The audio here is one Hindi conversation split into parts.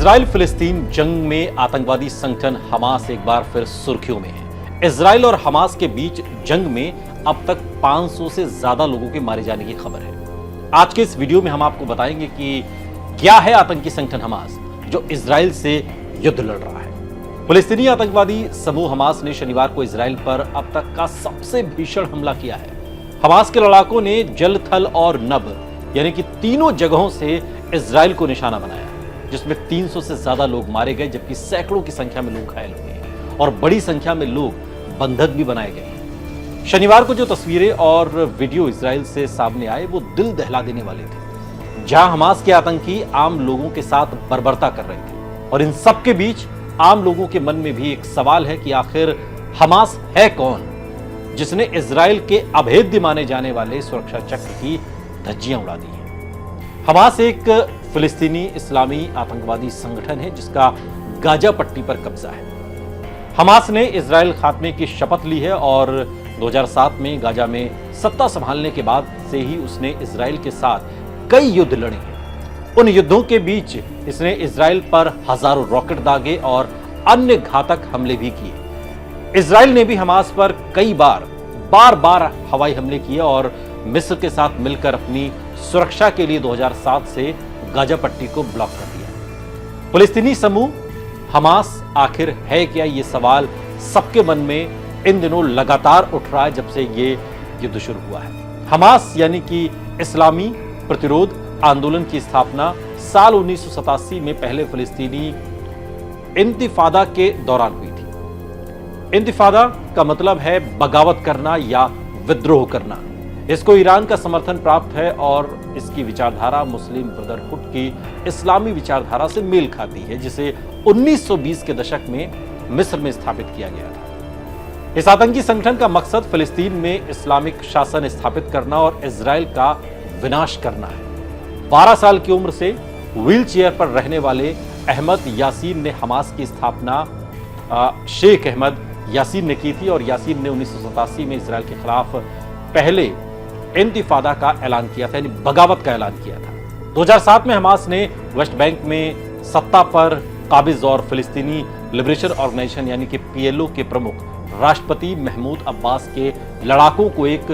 इजराइल फिलिस्तीन जंग में आतंकवादी संगठन हमास एक बार फिर सुर्खियों में है। इजराइल और हमास के बीच जंग में अब तक 500 से ज्यादा लोगों के मारे जाने की खबर है। आज के इस वीडियो में हम आपको बताएंगे कि क्या है आतंकी संगठन हमास जो इजराइल से युद्ध लड़ रहा है। फिलिस्तीनी आतंकवादी समूह हमास ने शनिवार को इजराइल पर अब तक का सबसे भीषण हमला किया है। हमास के लड़ाकों ने जल, थल और नभ यानी कि तीनों जगहों से इजराइल को निशाना बनाया, जिसमें 300 से ज्यादा लोग मारे गए, जबकि सैकड़ों की संख्या में लोग घायल हुए और बड़ी संख्या में लोग बंधक भी बनाए गए। शनिवार को जो तस्वीरें और वीडियो इजराइल से सामने आए वो दिल दहला देने वाले थे, जहां हमास के आतंकी आम लोगों के साथ बर्बरता कर रहे थे। और इन सब के बीच आम लोगों के मन में भी एक सवाल है कि आखिर हमास है कौन, जिसने इजराइल के अभेद्य माने जाने वाले सुरक्षा चक्र की धज्जियां उड़ा दी हैं। हमास एक फिलिस्तीनी इस्लामी आतंकवादी संगठन है जिसका गाजा पट्टी पर कब्जा है। हमास ने इजराइल खात्मे की शपथ ली है और 2007 में गाजा में सत्ता संभालने के बाद से ही उसने इजराइल के साथ कई युद्ध लड़े हैं। उन युद्धों के बीच इसने इजराइल पर हजारों रॉकेट दागे और अन्य घातक हमले भी किए। इजराइल ने भी हमास पर कई बार हवाई हमले किए और मिस्र के साथ मिलकर अपनी सुरक्षा के लिए 2007 से गाजा पट्टी को ब्लॉक कर दिया। फिलिस्तीनी समूह हमास आखिर है क्या, ये सवाल सबके मन में इन दिनों लगातार उठ रहा है जब से ये युद्ध शुरू हुआ है। हमास यानी कि इस्लामी प्रतिरोध आंदोलन की स्थापना साल 1987 में पहले फिलिस्तीनी इंतिफादा के दौरान हुई थी। इंतिफादा का मतलब है बगावत करना या विद्रोह करना। इसको ईरान का समर्थन प्राप्त है और इसकी विचारधारा मुस्लिम ब्रदरहुड की इस्लामी विचारधारा से मेल खाती है, जिसे 1920 के दशक में मिस्र में स्थापित किया गया था। इस आतंकी संगठन का मकसद फिलिस्तीन में इस्लामिक शासन स्थापित करना और इजराइल का विनाश करना है। 12 साल की उम्र से व्हील चेयर पर रहने वाले अहमद यासीन ने हमास की स्थापना शेख अहमद यासीन ने की थी और यासीन ने 1987 में इजराइल के खिलाफ पहले इंतिफादा का ऐलान किया था, यानी बगावत का ऐलान किया था। 2007 में हमास ने वेस्ट बैंक में सत्ता पर काबिज और फिलिस्तीनी लिबरेशन ऑर्गेनाइजेशन यानी कि पीएलओ के प्रमुख राष्ट्रपति महमूद अब्बास के लड़ाकों को एक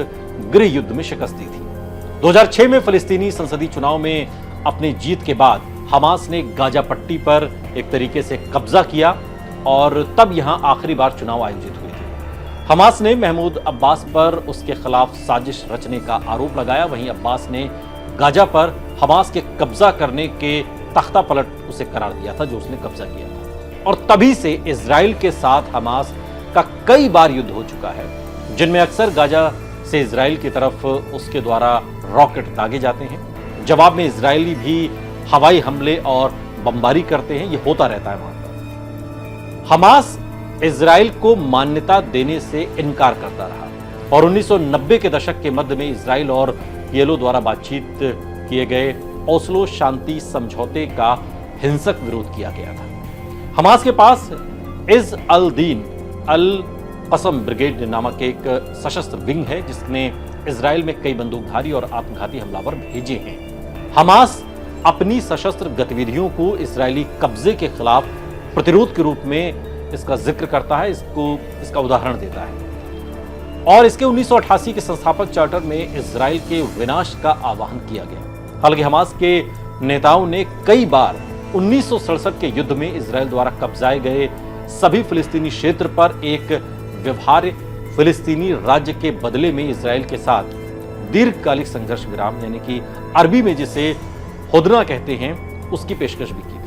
गृह युद्ध में शिकस्त दी थी। 2006 में फिलिस्तीनी संसदीय चुनाव में अपनी जीत के बाद हमास ने गाजा पट्टी पर एक तरीके से कब्जा किया और तब यहां आखिरी बार चुनाव आयोजित हुए थे। हमास ने महमूद अब्बास पर उसके खिलाफ साजिश रचने का आरोप लगाया। वहीं अब्बास ने गाजा पर हमास के कब्जा करने के तख्ता पलट उसे करार दिया था जो उसने कब्जा किया था। और तभी से इजराइल के साथ हमास का कई बार युद्ध हो चुका है, जिनमें अक्सर गाजा से इजराइल की तरफ उसके द्वारा रॉकेट दागे जाते हैं। जवाब में इजरायली भी हवाई हमले और बमबारी करते हैं। ये होता रहता है वहां पर। हमास इजराइल को मान्यता देने से इनकार करता रहा और 1990 के दशक के मध्य में इजराइल और पीएलओ द्वारा बातचीत किए गए ओस्लो शांति समझौते का हिंसक विरोध किया गया था। हमास के पास इज अल दीन अल कसम ब्रिगेड नामक एक सशस्त्र विंग है जिसने इजराइल में कई बंदूकधारी और आत्मघाती हमलावर भेजे हैं। हमास अपनी सशस्त्र गतिविधियों को इजरायली कब्जे के खिलाफ प्रतिरोध के रूप में इसका जिक्र करता है, इसका उदाहरण देता है। और इसके 1988 के संस्थापक चार्टर में इजराइल के विनाश का आह्वान किया गया। हालांकि हमास के नेताओं ने कई बार 1967 के युद्ध में इजराइल द्वारा कब्जाए गए सभी फिलिस्तीनी क्षेत्र पर एक व्यवहार्य फिलिस्तीनी राज्य के बदले में इजराइल के साथ दीर्घकालिक संघर्ष विराम यानी कि अरबी में जिसे हुदना कहते हैं उसकी पेशकश भी की थी।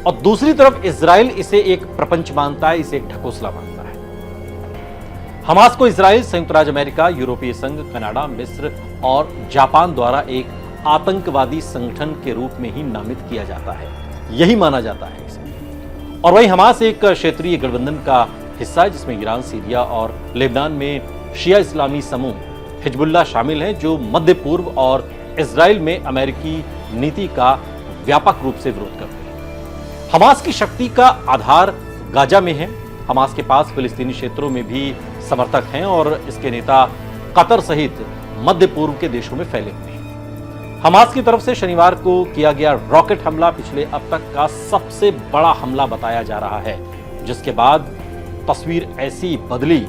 और दूसरी तरफ इजराइल इसे एक प्रपंच मानता है, इसे एक ढकोसला मानता है। हमास को इजराइल, संयुक्त राज्य अमेरिका, यूरोपीय संघ, कनाडा, मिस्र और जापान द्वारा एक आतंकवादी संगठन के रूप में ही नामित किया जाता है, यही माना जाता है इसे। और वहीं हमास एक क्षेत्रीय गठबंधन का हिस्सा है जिसमें ईरान, सीरिया और लेबनान में शिया इस्लामी समूह हिजबुल्लाह शामिल हैं, जो मध्य पूर्व और इजराइल में अमेरिकी नीति का व्यापक रूप से विरोध करते हैं। हमास की शक्ति का आधार गाजा में है। हमास के पास फिलिस्तीनी क्षेत्रों में भी समर्थक हैं और इसके नेता कतर सहित मध्य पूर्व के देशों में फैले हुए हैं। हमास की तरफ से शनिवार को किया गया रॉकेट हमला पिछले अब तक का सबसे बड़ा हमला बताया जा रहा है, जिसके बाद तस्वीर ऐसी बदली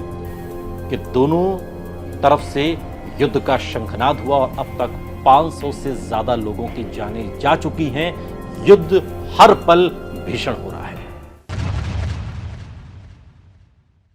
कि दोनों तरफ से युद्ध का शंखनाद हुआ और अब तक 500 से ज्यादा लोगों की जानें जा चुकी हैं। युद्ध हर पल भीषण हो रहा है।